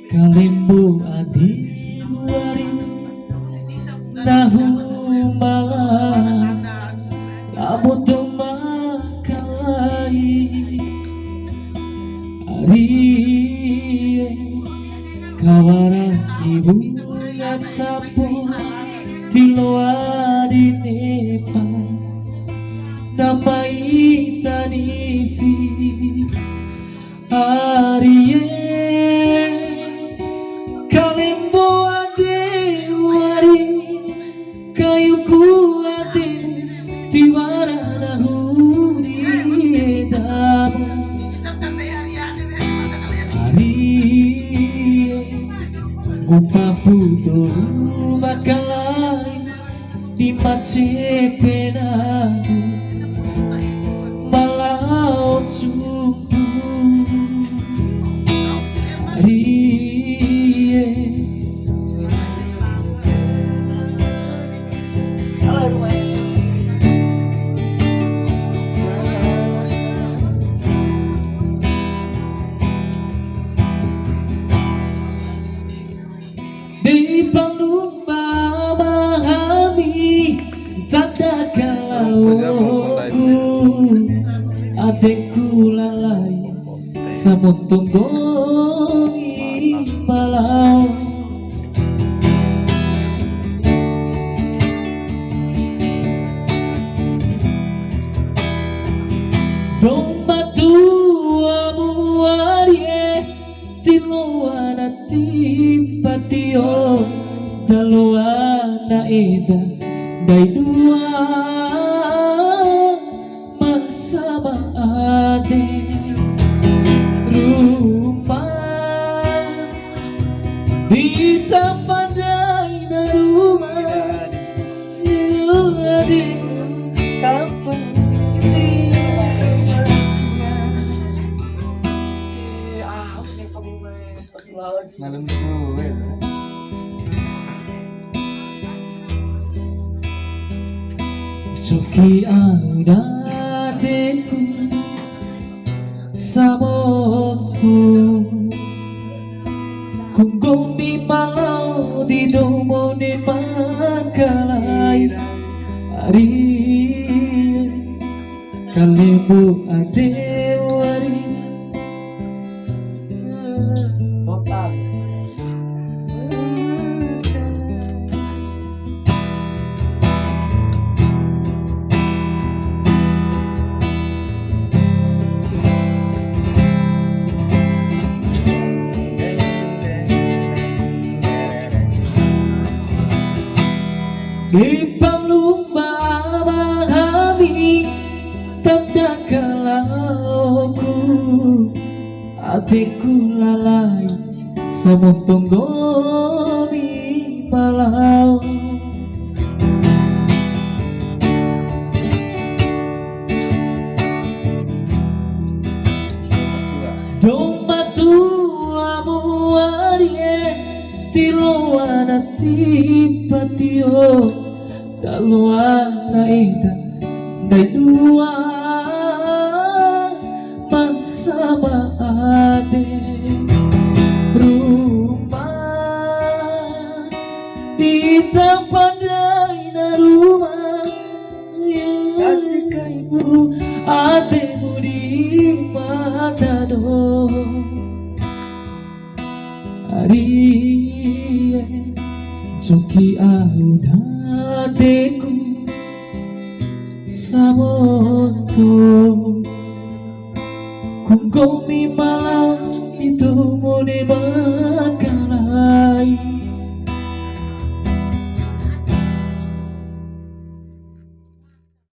Kalimbu adi wari nahu malam sabut makalai ari kawarasi bunga capo tiloa di nepa namai tanifi ariye kalimbo ade wari kayu kuate tiwara nahuri edamu ari gupapudo makalai di macepenamu malau cumbu ari di palumba memahami tanda kalauku adekku lalai samun tunggongi malau domba tuamu arie tiluana tipatio daluana eda dai dua masama ade rumah di tapadai na rumah di kapan malam gue Joki audadeku samoku kunggomi malau di domone makalai ari kalimbu ade wari total di palumba memahami tanda kalauku hatiku lalai samun tunggomi malau domba tuamu arie tiluana tipatio daluana ida dai dua masama ade rumah di tapadai na rumah kasih ke ibu ademu di mana dong ari joki audadeku samoto kunggomi malam itu mune maka